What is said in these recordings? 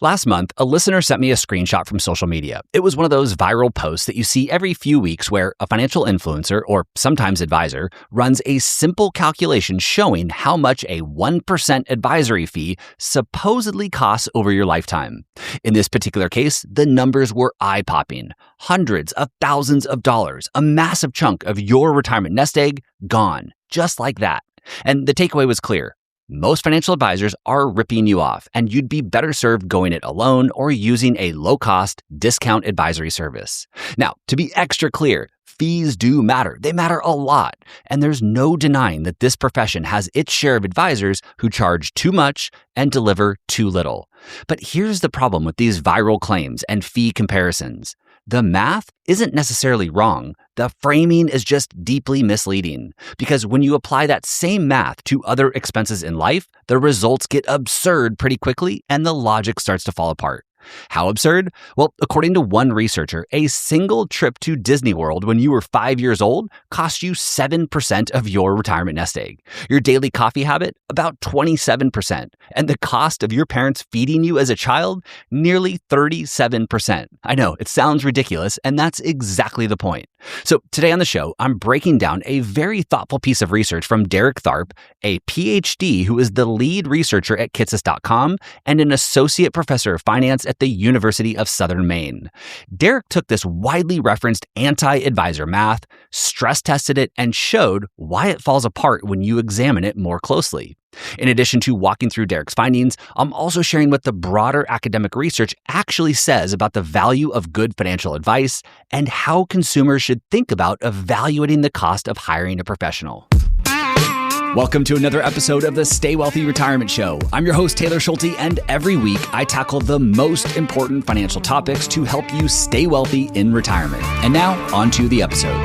Last month, a listener sent me a screenshot from social media. It was one of those viral posts that you see every few weeks where a financial influencer, or sometimes advisor, runs a simple calculation showing how much a 1% advisory fee supposedly costs over your lifetime. In this particular case, the numbers were eye-popping. Hundreds of thousands of dollars, a massive chunk of your retirement nest egg, gone, just like that. And the takeaway was clear. Most financial advisors are ripping you off, and you'd be better served going it alone or using a low-cost discount advisory service. Now, to be extra clear, fees do matter. They matter a lot. And there's no denying that this profession has its share of advisors who charge too much and deliver too little. But here's the problem with these viral claims and fee comparisons. The math isn't necessarily wrong. The framing is just deeply misleading. Because when you apply that same math to other expenses in life, the results get absurd pretty quickly and the logic starts to fall apart. How absurd? Well, according to one researcher, a single trip to Disney World when you were 5 years old cost you 7% of your retirement nest egg. Your daily coffee habit, about 27%. And the cost of your parents feeding you as a child, nearly 37%. I know, it sounds ridiculous, and that's exactly the point. So today on the show, I'm breaking down a very thoughtful piece of research from Derek Tharp, a Ph.D. who is the lead researcher at Kitces.com and an associate professor of finance at the University of Southern Maine. Derek took this widely referenced anti-advisor math, stress tested it, and showed why it falls apart when you examine it more closely. In addition to walking through Derek's findings, I'm also sharing what the broader academic research actually says about the value of good financial advice and how consumers should think about evaluating the cost of hiring a professional. Welcome to another episode of the Stay Wealthy Retirement Show. I'm your host, Taylor Schulte, and every week I tackle the most important financial topics to help you stay wealthy in retirement. And now, on to the episode.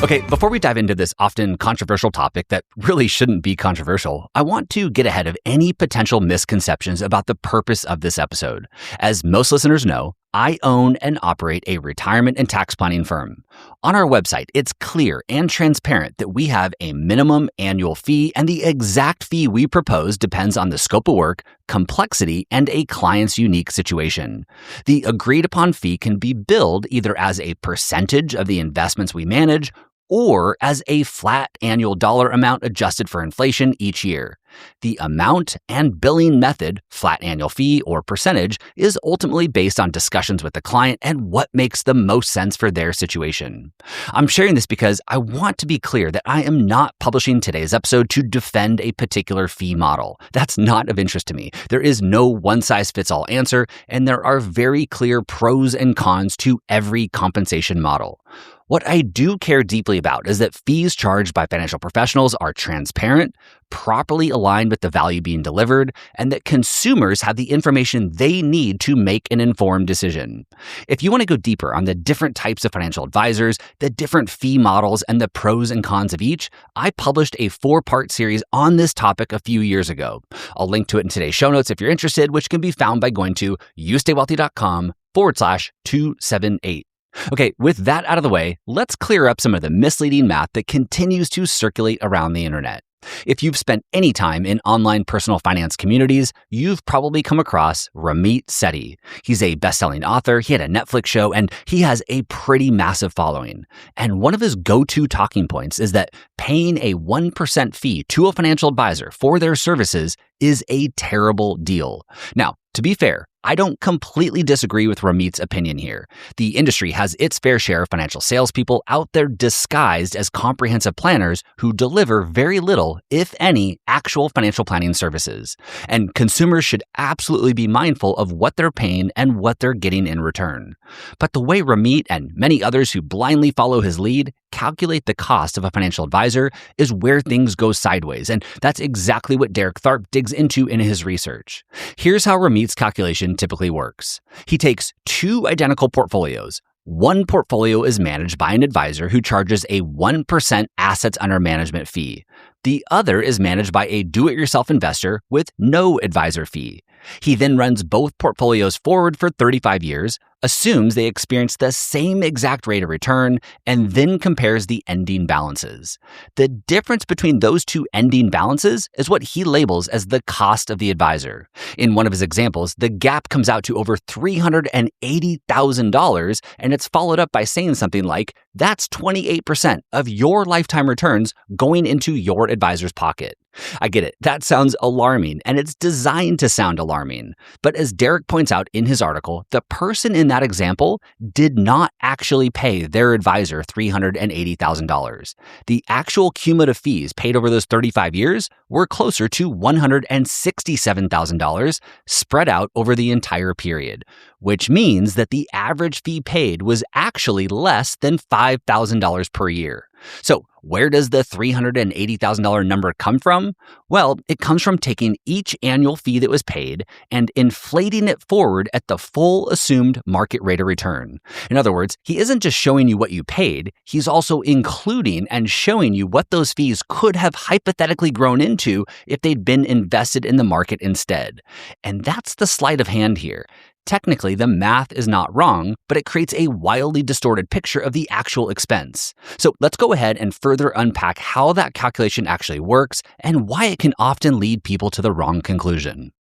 Okay, before we dive into this often controversial topic that really shouldn't be controversial, I want to get ahead of any potential misconceptions about the purpose of this episode. As most listeners know, I own and operate a retirement and tax planning firm. On our website, it's clear and transparent that we have a minimum annual fee, and the exact fee we propose depends on the scope of work, complexity, and a client's unique situation. The agreed upon fee can be billed either as a percentage of the investments we manage or as a flat annual dollar amount adjusted for inflation each year. The amount and billing method, flat annual fee or percentage, is ultimately based on discussions with the client and what makes the most sense for their situation. I'm sharing this because I want to be clear that I am not publishing today's episode to defend a particular fee model. That's not of interest to me. There is no one-size-fits-all answer, and there are very clear pros and cons to every compensation model. What I do care deeply about is that fees charged by financial professionals are transparent, properly aligned with the value being delivered, and that consumers have the information they need to make an informed decision. If you want to go deeper on the different types of financial advisors, the different fee models, and the pros and cons of each, I published a 4-part series on this topic a few years ago. I'll link to it in today's show notes if you're interested, which can be found by going to youstaywealthy.com/278. Okay, with that out of the way, let's clear up some of the misleading math that continues to circulate around the internet. If you've spent any time in online personal finance communities, you've probably come across Ramit Sethi. He's a best-selling author, he had a Netflix show, and he has a pretty massive following. And one of his go-to talking points is that paying a 1% fee to a financial advisor for their services is a terrible deal. Now, to be fair, I don't completely disagree with Ramit's opinion here. The industry has its fair share of financial salespeople out there disguised as comprehensive planners who deliver very little, if any, actual financial planning services. And consumers should absolutely be mindful of what they're paying and what they're getting in return. But the way Ramit and many others who blindly follow his lead calculate the cost of a financial advisor is where things go sideways, and that's exactly what Derek Tharp digs into in his research. Here's how Ramit's calculation typically works. He takes 2 identical portfolios. One portfolio is managed by an advisor who charges a 1% assets under management fee. The other is managed by a do-it-yourself investor with no advisor fee. He then runs both portfolios forward for 35 years, assumes they experience the same exact rate of return, and then compares the ending balances. The difference between those two ending balances is what he labels as the cost of the advisor. In one of his examples, the gap comes out to over $380,000, and it's followed up by saying something like, that's 28% of your lifetime returns going into your advisor's pocket. I get it. That sounds alarming, and it's designed to sound alarming. But as Derek points out in his article, the person in that example did not actually pay their advisor $380,000. The actual cumulative fees paid over those 35 years were closer to $167,000 spread out over the entire period, which means that the average fee paid was actually less than $5,000 per year. So where does the $380,000 number come from? Well, it comes from taking each annual fee that was paid and inflating it forward at the full assumed market rate of return. In other words, he isn't just showing you what you paid, he's also including and showing you what those fees could have hypothetically grown into if they'd been invested in the market instead. And that's the sleight of hand here. Technically, the math is not wrong, but it creates a wildly distorted picture of the actual expense. So let's go ahead and further unpack how that calculation actually works and why it can often lead people to the wrong conclusion.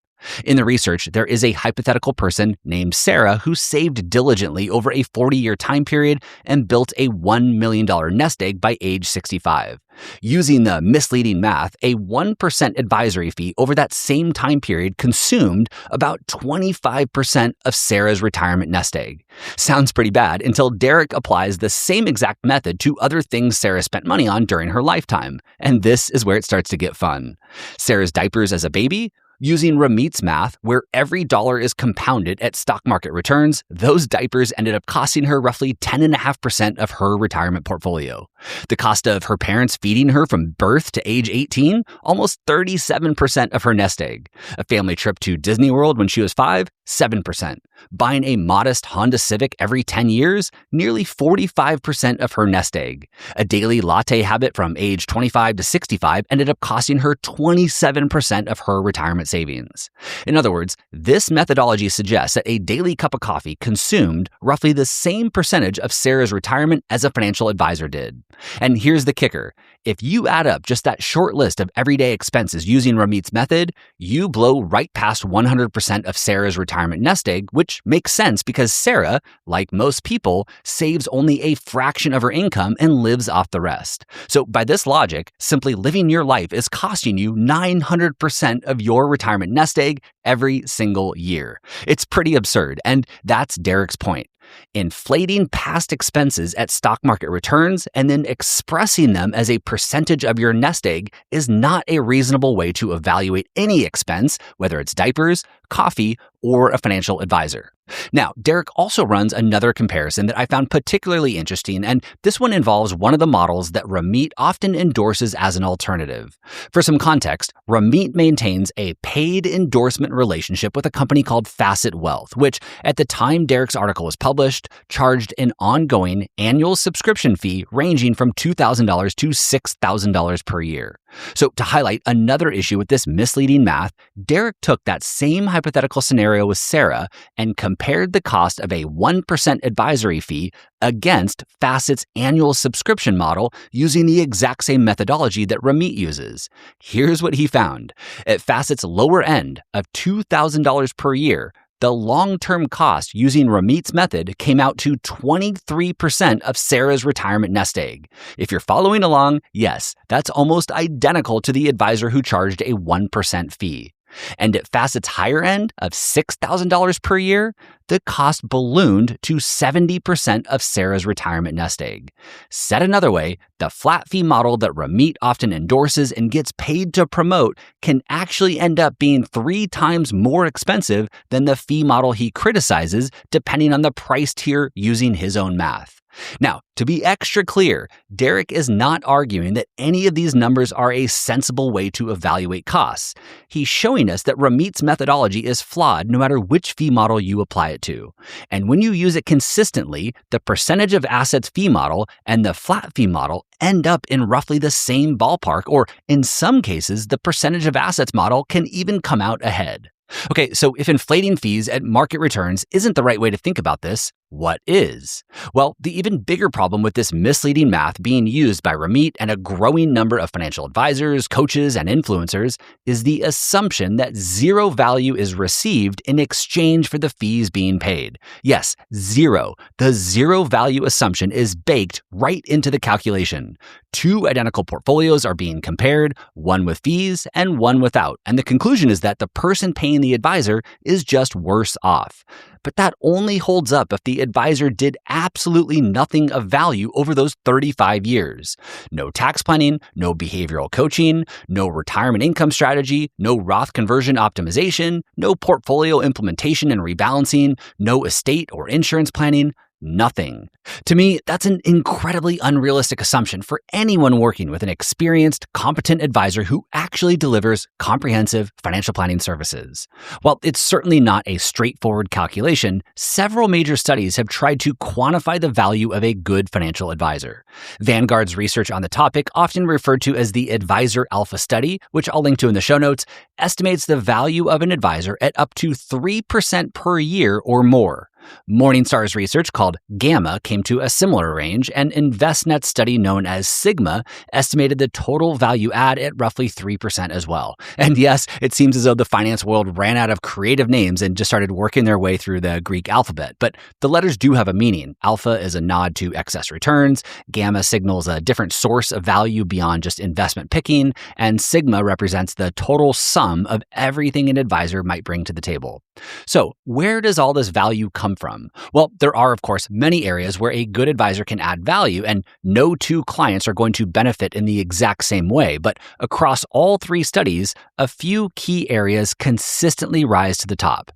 In the research, there is a hypothetical person named Sarah who saved diligently over a 40-year time period and built a $1 million nest egg by age 65. Using the misleading math, a 1% advisory fee over that same time period consumed about 25% of Sarah's retirement nest egg. Sounds pretty bad until Derek applies the same exact method to other things Sarah spent money on during her lifetime. And this is where it starts to get fun. Sarah's diapers as a baby? Using Ramit's math, where every dollar is compounded at stock market returns, those diapers ended up costing her roughly 10.5% of her retirement portfolio. The cost of her parents feeding her from birth to age 18, almost 37% of her nest egg. A family trip to Disney World when she was 5, 7%. Buying a modest Honda Civic every 10 years, nearly 45% of her nest egg. A daily latte habit from age 25 to 65 ended up costing her 27% of her retirement savings. In other words, this methodology suggests that a daily cup of coffee consumed roughly the same percentage of Sarah's retirement as a financial advisor did. And here's the kicker. If you add up just that short list of everyday expenses using Ramit's method, you blow right past 100% of Sarah's retirement nest egg, which makes sense because Sarah, like most people, saves only a fraction of her income and lives off the rest. So by this logic, simply living your life is costing you 900% of your retirement nest egg every single year. It's pretty absurd, and that's Derek's point. Inflating past expenses at stock market returns and then expressing them as a percentage of your nest egg is not a reasonable way to evaluate any expense, whether it's diapers, coffee, or a financial advisor. Now, Derek also runs another comparison that I found particularly interesting, and this one involves one of the models that Ramit often endorses as an alternative. For some context, Ramit maintains a paid endorsement relationship with a company called Facet Wealth, which, at the time Derek's article was published, charged an ongoing annual subscription fee ranging from $2,000 to $6,000 per year. So to highlight another issue with this misleading math, Derek took that same hypothetical scenario with Sarah and compared the cost of a 1% advisory fee against Facet's annual subscription model using the exact same methodology that Ramit uses. Here's what he found. At Facet's lower end of $2,000 per year, the long-term cost using Ramit's method came out to 23% of Sarah's retirement nest egg. If you're following along, yes, that's almost identical to the advisor who charged a 1% fee. And at Facet's higher end of $6,000 per year, the cost ballooned to 70% of Sarah's retirement nest egg. Said another way, the flat fee model that Ramit often endorses and gets paid to promote can actually end up being 3 times more expensive than the fee model he criticizes, depending on the price tier using his own math. Now, to be extra clear, Derek is not arguing that any of these numbers are a sensible way to evaluate costs. He's showing us that Ramit's methodology is flawed no matter which fee model you apply it to. And when you use it consistently, the percentage of assets fee model and the flat fee model end up in roughly the same ballpark, or in some cases, the percentage of assets model can even come out ahead. Okay, so if inflating fees at market returns isn't the right way to think about this, what is? Well, the even bigger problem with this misleading math being used by Ramit and a growing number of financial advisors, coaches, and influencers is the assumption that zero value is received in exchange for the fees being paid. Yes, zero. The zero value assumption is baked right into the calculation. Two identical portfolios are being compared, one with fees and one without, and the conclusion is that the person paying the advisor is just worse off. But that only holds up if the advisor did absolutely nothing of value over those 35 years. No tax planning, no behavioral coaching, no retirement income strategy, no Roth conversion optimization, no portfolio implementation and rebalancing, no estate or insurance planning. Nothing. To me, that's an incredibly unrealistic assumption for anyone working with an experienced, competent advisor who actually delivers comprehensive financial planning services. While it's certainly not a straightforward calculation, several major studies have tried to quantify the value of a good financial advisor. Vanguard's research on the topic, often referred to as the Advisor Alpha Study, which I'll link to in the show notes, estimates the value of an advisor at up to 3% per year or more. Morningstar's research called Gamma came to a similar range, and InvestNet's study known as Sigma estimated the total value add at roughly 3% as well. And yes, it seems as though the finance world ran out of creative names and just started working their way through the Greek alphabet. But the letters do have a meaning. Alpha is a nod to excess returns, Gamma signals a different source of value beyond just investment picking, and Sigma represents the total sum of everything an advisor might bring to the table. So, where does all this value come from? Well, there are, of course, many areas where a good advisor can add value, and no two clients are going to benefit in the exact same way. But across all three studies, a few key areas consistently rise to the top.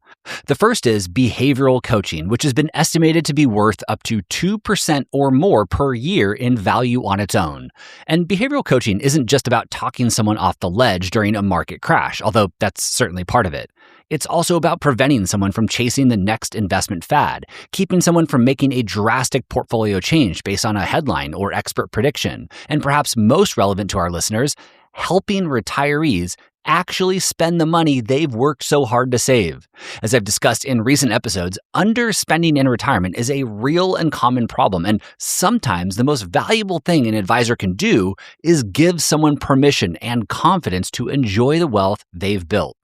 The first is behavioral coaching, which has been estimated to be worth up to 2% or more per year in value on its own. And behavioral coaching isn't just about talking someone off the ledge during a market crash, although that's certainly part of it. It's also about preventing someone from chasing the next investment fad, keeping someone from making a drastic portfolio change based on a headline or expert prediction, and perhaps most relevant to our listeners, helping retirees actually spend the money they've worked so hard to save. As I've discussed in recent episodes, underspending in retirement is a real and common problem, and sometimes the most valuable thing an advisor can do is give someone permission and confidence to enjoy the wealth they've built.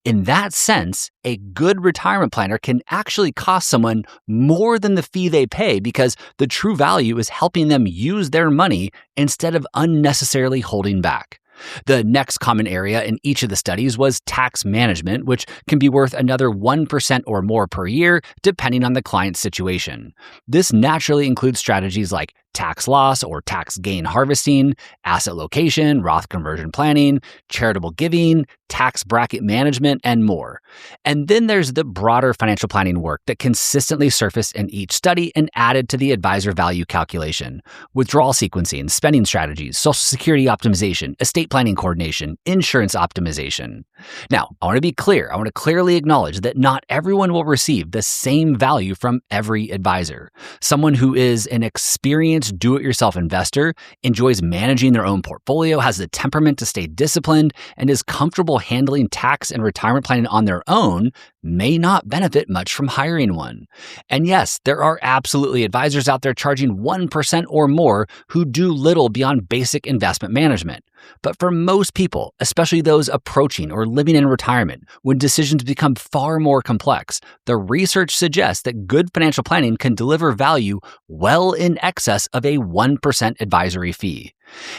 In that sense, a good retirement planner can actually cost someone more than the fee they pay because the true value is helping them use their money instead of unnecessarily holding back. The next common area in each of the studies was tax management, which can be worth another 1% or more per year, depending on the client's situation. This naturally includes strategies like tax loss or tax gain harvesting, asset location, Roth conversion planning, charitable giving, tax bracket management, and more. And then there's the broader financial planning work that consistently surfaced in each study and added to the advisor value calculation. Withdrawal sequencing, spending strategies, Social Security optimization, estate planning coordination, insurance optimization. Now, I want to be clear. I want to clearly acknowledge that not everyone will receive the same value from every advisor. Someone who is an experienced do-it-yourself investor, enjoys managing their own portfolio, has the temperament to stay disciplined, and is comfortable handling tax and retirement planning on their own may not benefit much from hiring one. And yes, there are absolutely advisors out there charging 1% or more who do little beyond basic investment management. But for most people, especially those approaching or living in retirement, when decisions become far more complex, the research suggests that good financial planning can deliver value well in excess of a 1% advisory fee.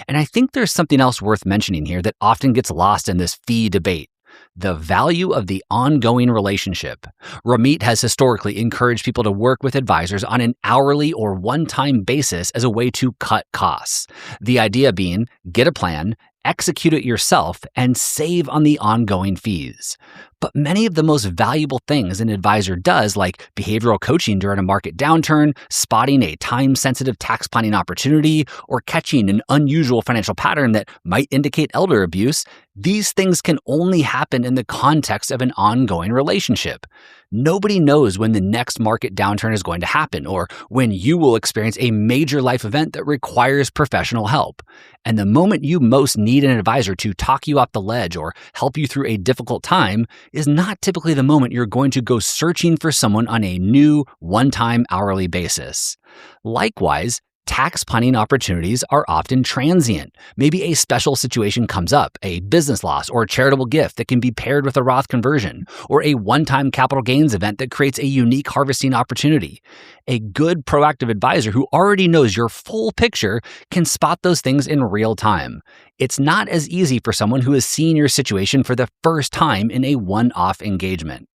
And I think there's something else worth mentioning here that often gets lost in this fee debate. The value of the ongoing relationship. Ramit has historically encouraged people to work with advisors on an hourly or one-time basis as a way to cut costs. The idea being, get a plan, execute it yourself, and save on the ongoing fees. But many of the most valuable things an advisor does, like behavioral coaching during a market downturn, spotting a time-sensitive tax planning opportunity, or catching an unusual financial pattern that might indicate elder abuse, These things can only happen in the context of an ongoing relationship. Nobody knows when the next market downturn is going to happen or when you will experience a major life event that requires professional help. And the moment you most need an advisor to talk you off the ledge or help you through a difficult time is not typically the moment you're going to go searching for someone on a new, one-time hourly basis. Likewise, tax planning opportunities are often transient. Maybe a special situation comes up, a business loss or a charitable gift that can be paired with a Roth conversion, or a one-time capital gains event that creates a unique harvesting opportunity. A good proactive advisor who already knows your full picture can spot those things in real time. It's not as easy for someone who is seeing your situation for the first time in a one-off engagement.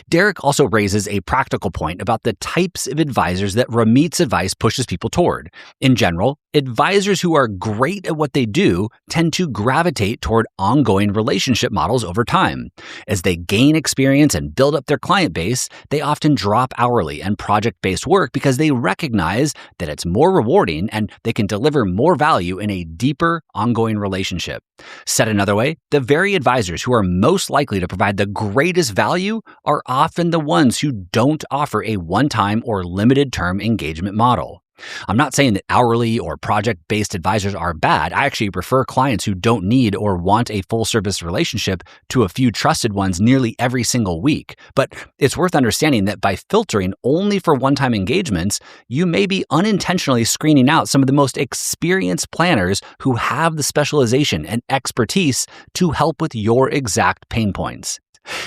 Derek also raises a practical point about the types of advisors that Ramit's advice pushes people toward. In general, advisors who are great at what they do tend to gravitate toward ongoing relationship models over time. As they gain experience and build up their client base, they often drop hourly and project-based work because they recognize that it's more rewarding and they can deliver more value in a deeper, ongoing relationship. Said another way, the very advisors who are most likely to provide the greatest value are often the ones who don't offer a one-time or limited-term engagement model. I'm not saying that hourly or project-based advisors are bad. I actually prefer clients who don't need or want a full-service relationship to a few trusted ones nearly every single week. But it's worth understanding that by filtering only for one-time engagements, you may be unintentionally screening out some of the most experienced planners who have the specialization and expertise to help with your exact pain points.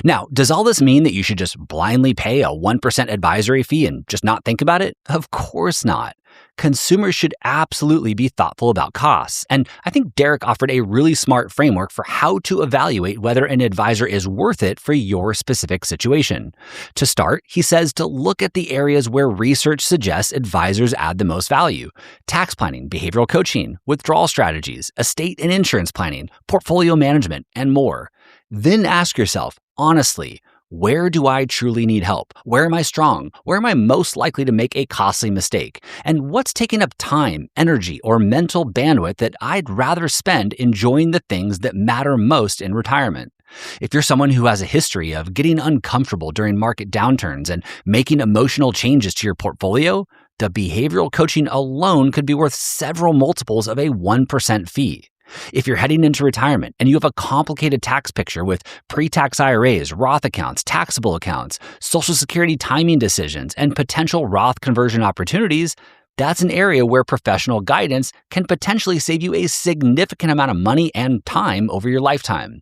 Now, does all this mean that you should just blindly pay a 1% advisory fee and just not think about it? Of course not. Consumers should absolutely be thoughtful about costs. And I think Derek offered a really smart framework for how to evaluate whether an advisor is worth it for your specific situation. To start, he says to look at the areas where research suggests advisors add the most value: tax planning, behavioral coaching, withdrawal strategies, estate and insurance planning, portfolio management, and more. Then ask yourself, honestly, where do I truly need help? Where am I strong? Where am I most likely to make a costly mistake? And what's taking up time, energy, or mental bandwidth that I'd rather spend enjoying the things that matter most in retirement? If you're someone who has a history of getting uncomfortable during market downturns and making emotional changes to your portfolio, the behavioral coaching alone could be worth several multiples of a 1% fee. If you're heading into retirement and you have a complicated tax picture with pre-tax IRAs, Roth accounts, taxable accounts, Social Security timing decisions, and potential Roth conversion opportunities, that's an area where professional guidance can potentially save you a significant amount of money and time over your lifetime.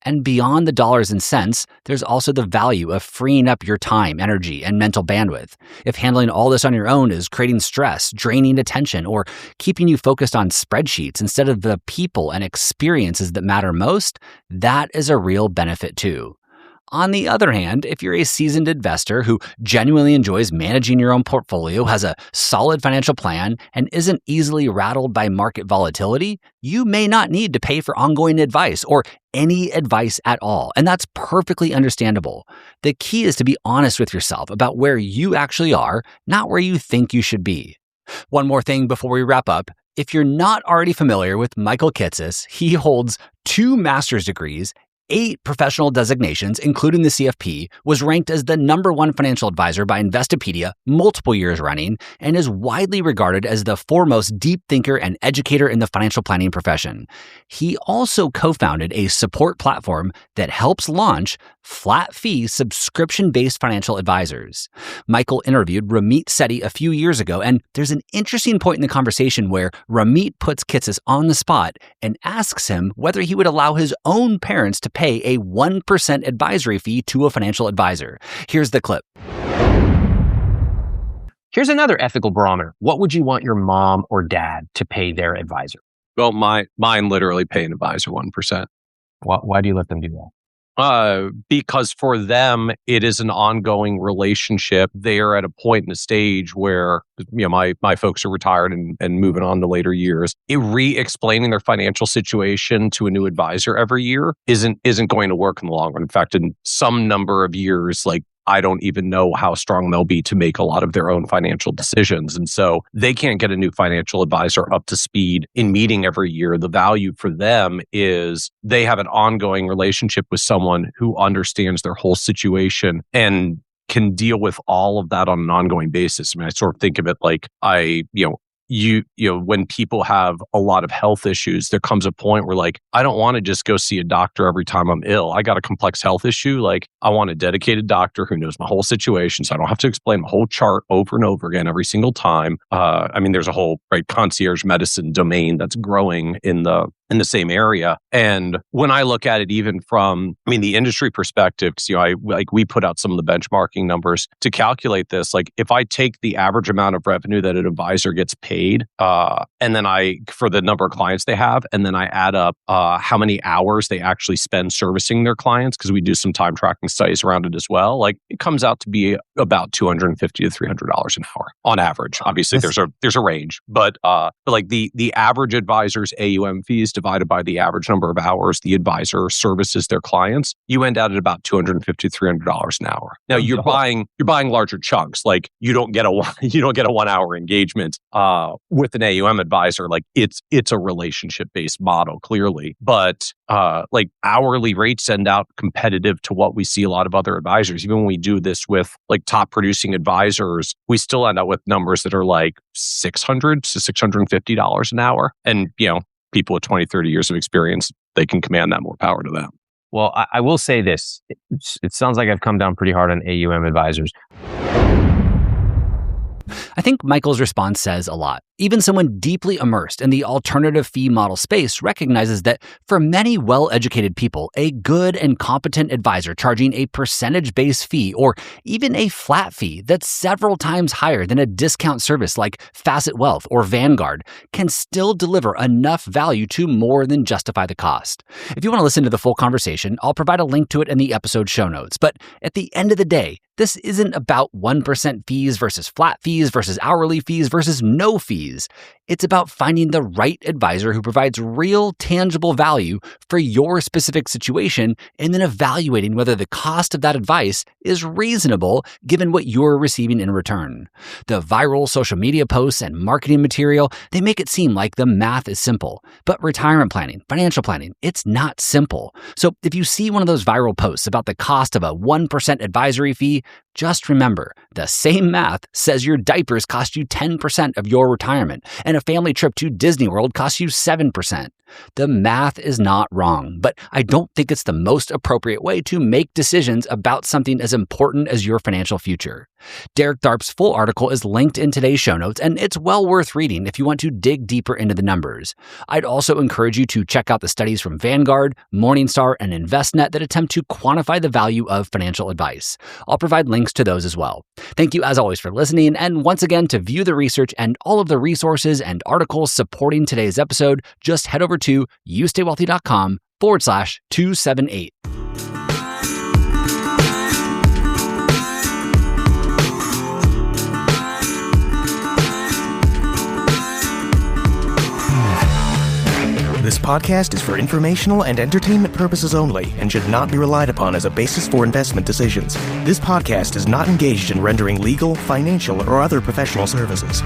And beyond the dollars and cents, there's also the value of freeing up your time, energy, and mental bandwidth. If handling all this on your own is creating stress, draining attention, or keeping you focused on spreadsheets instead of the people and experiences that matter most, that is a real benefit too. On the other hand, if you're a seasoned investor who genuinely enjoys managing your own portfolio, has a solid financial plan, and isn't easily rattled by market volatility, you may not need to pay for ongoing advice or any advice at all, and that's perfectly understandable. The key is to be honest with yourself about where you actually are, not where you think you should be. One more thing before we wrap up. If you're not already familiar with Michael Kitces, he holds 2 master's degrees, 8 professional designations, including the CFP, was ranked as the #1 financial advisor by Investopedia multiple years running, and is widely regarded as the foremost deep thinker and educator in the financial planning profession. He also co-founded a support platform that helps launch flat-fee, subscription-based financial advisors. Michael interviewed Ramit Sethi a few years ago, and there's an interesting point in the conversation where Ramit puts Kitces on the spot and asks him whether he would allow his own parents to pay a 1% advisory fee to a financial advisor. Here's the clip. Here's another ethical barometer. What would you want your mom or dad to pay their advisor? Well, mine literally pay an advisor 1%. Why do you let them do that? Because for them, it is an ongoing relationship. They are at a point in a stage where, my folks are retired and moving on to later years. Re-explaining their financial situation to a new advisor every year isn't going to work in the long run. In fact, in some number of years, like I don't even know how strong they'll be to make a lot of their own financial decisions. And so they can't get a new financial advisor up to speed in meeting every year. The value for them is they have an ongoing relationship with someone who understands their whole situation and can deal with all of that on an ongoing basis. I mean, I sort of think of it like when people have a lot of health issues, there comes a point where like, I don't want to just go see a doctor every time I'm ill. I got a complex health issue. Like, I want a dedicated doctor who knows my whole situation. So I don't have to explain the whole chart over and over again every single time. I mean, there's a whole concierge medicine domain that's growing in the same area. And when I look at it, even from, the industry perspective, because, we put out some of the benchmarking numbers to calculate this. Like, if I take the average amount of revenue that an advisor gets paid, and then for the number of clients they have, and then I add up how many hours they actually spend servicing their clients, because we do some time tracking studies around it as well. Like, it comes out to be about $250 to $300 an hour on average. Obviously, there's a range, but like the average advisor's AUM fees divided by the average number of hours the advisor services their clients, you end out at about $250 to $300 an hour. Now you're buying larger chunks. Like, you don't get a 1 hour engagement with an AUM advisor. Like, it's a relationship based model clearly, but like hourly rates end out competitive to what we see a lot of other advisors. Even when we do this with like top producing advisors, we still end up with numbers that are like $600 to $650 an hour. And people with 20, 30 years of experience, they can command that. More power to them. Well, I will say this. It sounds like I've come down pretty hard on AUM advisors. I think Michael's response says a lot. Even someone deeply immersed in the alternative fee model space recognizes that for many well-educated people, a good and competent advisor charging a percentage-based fee or even a flat fee that's several times higher than a discount service like Facet Wealth or Vanguard can still deliver enough value to more than justify the cost. If you want to listen to the full conversation, I'll provide a link to it in the episode show notes. But at the end of the day, this isn't about 1% fees versus flat fees versus hourly fees versus no fees. It's about finding the right advisor who provides real, tangible value for your specific situation and then evaluating whether the cost of that advice is reasonable given what you're receiving in return. The viral social media posts and marketing material, they make it seem like the math is simple. But retirement planning, financial planning, it's not simple. So if you see one of those viral posts about the cost of a 1% advisory fee, just remember, the same math says your diapers cost you 10% of your retirement, and a family trip to Disney World costs you 7%. The math is not wrong, but I don't think it's the most appropriate way to make decisions about something as important as your financial future. Derek Tharp's full article is linked in today's show notes, and it's well worth reading if you want to dig deeper into the numbers. I'd also encourage you to check out the studies from Vanguard, Morningstar, and InvestNet that attempt to quantify the value of financial advice. I'll provide links to those as well. Thank you as always for listening, and once again, to view the research and all of the resources and articles supporting today's episode, just head over to youstaywealthy.com/278. This podcast is for informational and entertainment purposes only and should not be relied upon as a basis for investment decisions. This podcast is not engaged in rendering legal, financial, or other professional services.